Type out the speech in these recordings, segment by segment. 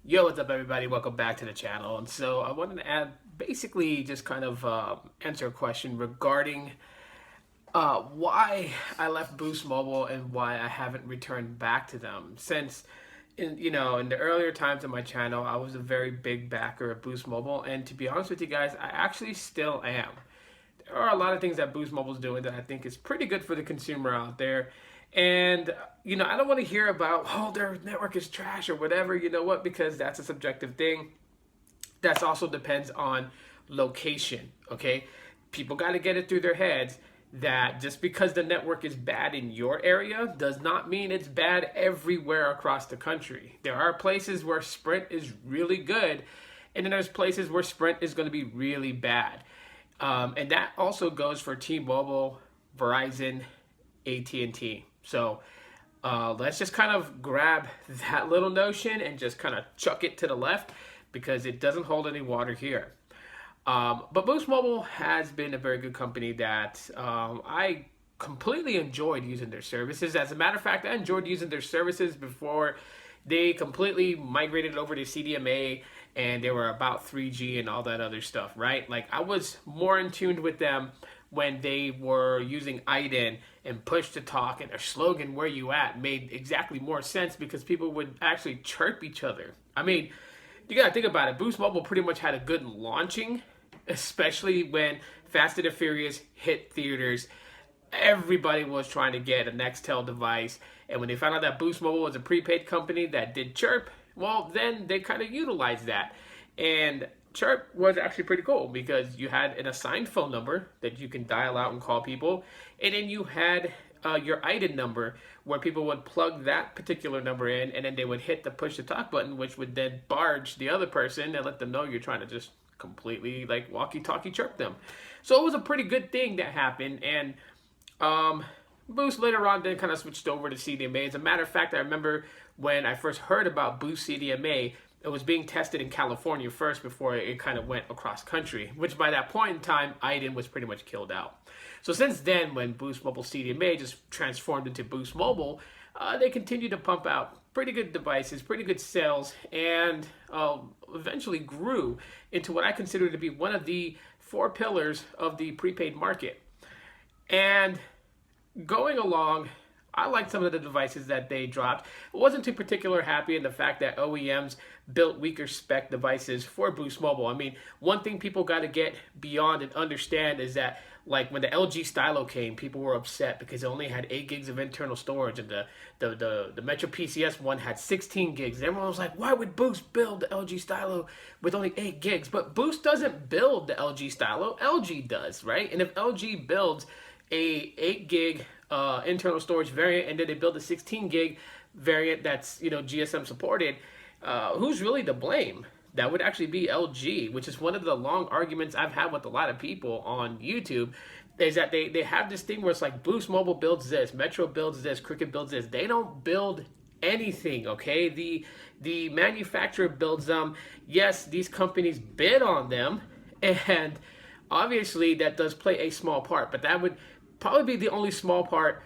Yo, what's up, everybody? Welcome back to the channel. And so I wanted to add, basically, just kind of answer a question regarding why I left Boost Mobile and why I haven't returned back to them. Since, in the earlier times of my channel, I was a very big backer of Boost Mobile, and to be honest with you guys, I actually still am. There are a lot of things that Boost Mobile is doing that I think is pretty good for the consumer out there. And, I don't want to hear about, oh, their network is trash or whatever, you know what, because that's a subjective thing. That also depends on location, okay? People got to get it through their heads that just because the network is bad in your area does not mean it's bad everywhere across the country. There are places where Sprint is really good, and then there's places where Sprint is going to be really bad. And that also goes for T-Mobile, Verizon, AT&T. So let's just kind of grab that little notion and just kind of chuck it to the left because it doesn't hold any water here. But Boost Mobile has been a very good company that I completely enjoyed using their services. As a matter of fact, I enjoyed using their services before they completely migrated over to CDMA and they were about 3G and all that other stuff, right? Like I was more in tune with them when they were using IDEN and push to talk, and their slogan "Where you at" made exactly more sense because people would actually chirp each other. I mean, you gotta think about it. Boost Mobile pretty much had a good launching, especially when Fast and the Furious hit theaters. Everybody was trying to get a Nextel device, and when they found out that Boost Mobile was a prepaid company that did chirp, well, then they kind of utilized that. And chirp was actually pretty cool because you had an assigned phone number that you can dial out and call people, and then you had your IDEN number where people would plug that particular number in, and then they would hit the push to talk button, which would then barge the other person and let them know you're trying to just completely like walkie-talkie chirp them. So it was a pretty good thing that happened, and Boost later on then kind of switched over to CDMA. As a matter of fact, I remember when I first heard about Boost CDMA, it was being tested in California first before it kind of went across country, which by that point in time, IDEN was pretty much killed out. So since then, when Boost Mobile CDMA just transformed into Boost Mobile, they continued to pump out pretty good devices, pretty good sales, and eventually grew into what I consider to be one of the four pillars of the prepaid market. And going along, I liked some of the devices that they dropped. I wasn't too particular happy in the fact that OEMs built weaker spec devices for Boost Mobile. I mean, one thing people got to get beyond and understand is that, like when the LG Stylo came, people were upset because it only had 8 gigs of internal storage, and the Metro PCS one had 16 gigs. And everyone was like, why would Boost build the LG Stylo with only 8 gigs? But Boost doesn't build the LG Stylo, LG does, right? And if LG builds a 8 gig internal storage variant, and then they build a 16 gig variant that's GSM supported, who's really to blame? That would actually be LG, which is one of the long arguments I've had with a lot of people on YouTube, is that they have this thing where it's like Boost Mobile builds this, Metro builds this, Cricket builds this. They don't build anything, okay? The manufacturer builds them. Yes, these companies bid on them, and obviously that does play a small part, but that would probably be the only small part,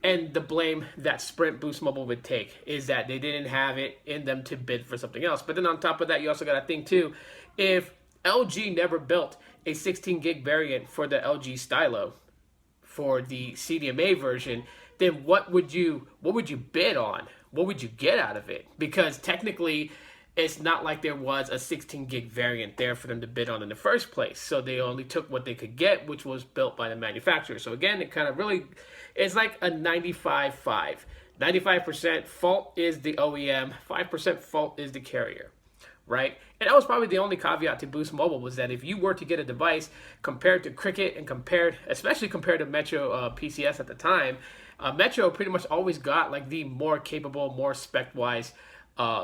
and the blame that Sprint Boost Mobile would take is that they didn't have it in them to bid for something else. But then on top of that, you also got to think too, if LG never built a 16 gig variant for the LG Stylo for the CDMA version, then what would you bid on? What would you get out of it? Because technically, it's not like there was a 16 gig variant there for them to bid on in the first place. So they only took what they could get, which was built by the manufacturer. So again, it kind of really is like a 95-5. 95% fault is the OEM, 5% fault is the carrier, right? And that was probably the only caveat to Boost Mobile, was that if you were to get a device compared to Cricket and especially compared to Metro PCS at the time, Metro pretty much always got like the more capable, more spec-wise,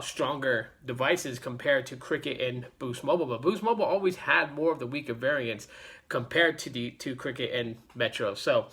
stronger devices compared to Cricket and Boost Mobile. But Boost Mobile always had more of the weaker variants compared to Cricket and Metro. So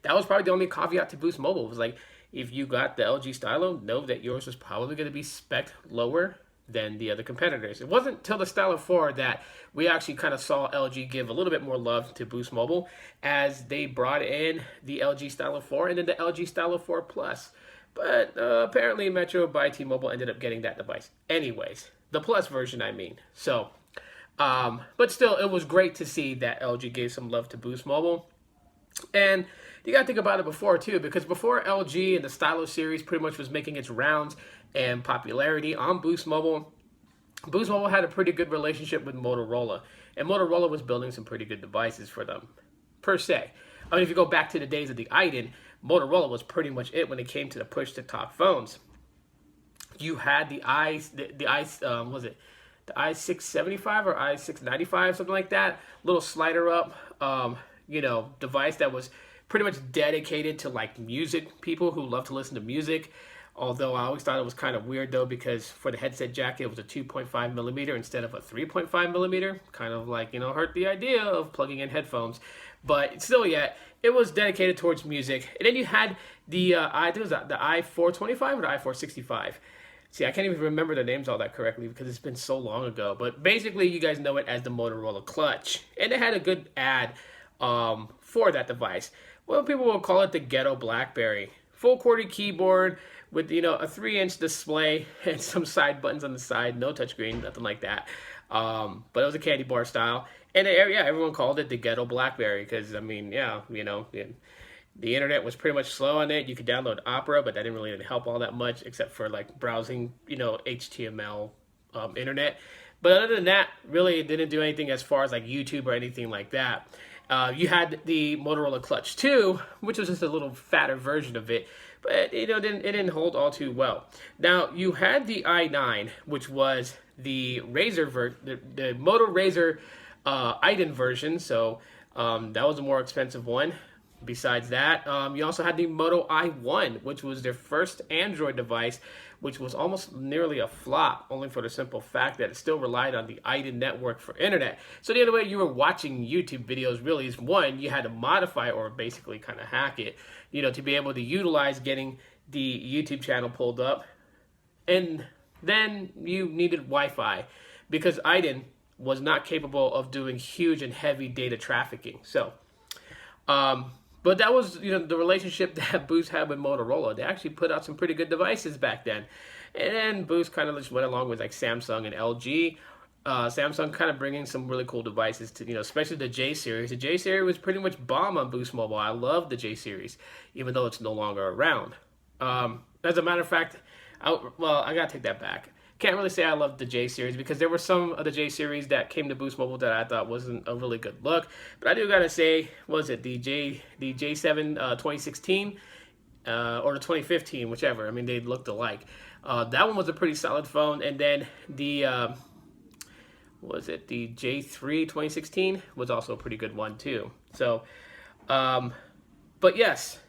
that was probably the only caveat to Boost Mobile. It was like, if you got the LG Stylo, know that yours was probably going to be spec lower than the other competitors. It wasn't till the Stylo 4 that we actually kind of saw LG give a little bit more love to Boost Mobile, as they brought in the LG Stylo 4 and then the LG Stylo 4 Plus. But apparently Metro by T-Mobile ended up getting that device anyways. the Plus version, I mean. So, but still, it was great to see that LG gave some love to Boost Mobile. And you got to think about it before, too, because before LG and the Stylo series pretty much was making its rounds and popularity on Boost Mobile had a pretty good relationship with Motorola. And Motorola was building some pretty good devices for them, per se. I mean, if you go back to the days of the iDen, Motorola was pretty much it when it came to the push-to-talk phones. You had the was it the i675 or i695, something like that, little slider up, device that was pretty much dedicated to like music people who love to listen to music. Although I always thought it was kind of weird though, because for the headset jack it was a 2.5 millimeter instead of a 3.5 millimeter, kind of like, hurt the idea of plugging in headphones. But still, yeah, it was dedicated towards music. And then you had the I think it was the i425 or the i465. See, I can't even remember the names all that correctly because it's been so long ago. But basically, you guys know it as the Motorola Clutch. And it had a good ad for that device. Well, people will call it the ghetto BlackBerry. Full QWERTY keyboard with, a 3-inch display and some side buttons on the side. No touchscreen, nothing like that. But it was a candy bar style. And everyone called it the ghetto BlackBerry because, I mean, the internet was pretty much slow on it. You could download Opera, but that didn't really help all that much except for like browsing, HTML internet. But other than that, really it didn't do anything as far as like YouTube or anything like that. You had the Motorola Clutch 2, which was just a little fatter version of it, but it didn't hold all too well. Now you had the i9, which was the the Moto Razr iDen version, so that was a more expensive one. Besides that, you also had the Moto i1, which was their first Android device, which was almost nearly a flop, only for the simple fact that it still relied on the iDen network for internet. So the only way you were watching YouTube videos really is, one, you had to modify or basically kind of hack it, to be able to utilize getting the YouTube channel pulled up. And then you needed Wi-Fi because iDen was not capable of doing huge and heavy data trafficking. So, but that was, the relationship that Boost had with Motorola. They actually put out some pretty good devices back then. And then Boost kind of just went along with like Samsung and LG. Samsung kind of bringing some really cool devices to, especially the J series. The J series was pretty much bomb on Boost Mobile. I love the J series, even though it's no longer around. As a matter of fact, I gotta take that back. Can't really say I love the J series because there were some of the J series that came to Boost Mobile that I thought wasn't a really good look. But I do gotta say, was it the J7 2016 or the 2015, whichever. I mean, they looked alike. That one was a pretty solid phone. And then the the J3 2016 was also a pretty good one too. So, but yes,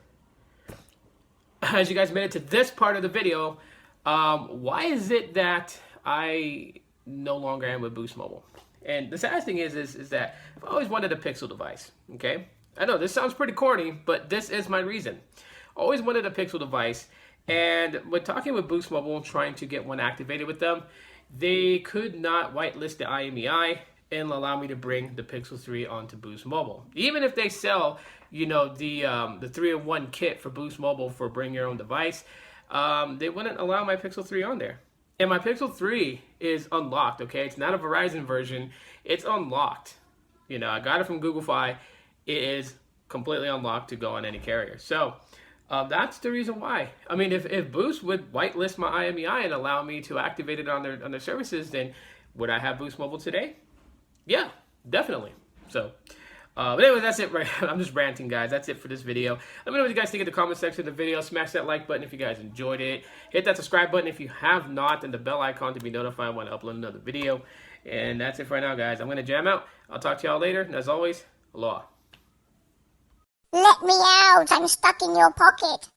as you guys made it to this part of the video, why is it that I no longer am with Boost Mobile? And the saddest thing is that I've always wanted a Pixel device, okay? I know this sounds pretty corny, but this is my reason. Always wanted a Pixel device, and when talking with Boost Mobile, trying to get one activated with them, they could not whitelist the IMEI and allow me to bring the Pixel 3 onto Boost Mobile. Even if they sell, the 3-in-1 kit for Boost Mobile for bring your own device, they wouldn't allow my Pixel 3 on there. And my Pixel 3 is unlocked, okay? It's not a Verizon version. It's unlocked. I got it from Google Fi. It is completely unlocked to go on any carrier. So that's the reason why. I mean, if Boost would whitelist my IMEI and allow me to activate it on their services, then would I have Boost Mobile today? Yeah, definitely. So, but anyways, that's it. Right, I'm just ranting, guys. That's it for this video. Let me know what you guys think in the comment section of the video. Smash that like button if you guys enjoyed it. Hit that subscribe button if you have not, and the bell icon to be notified when I upload another video. And that's it for right now, guys. I'm going to jam out. I'll talk to y'all later. And as always, aloha. Let me out. I'm stuck in your pocket.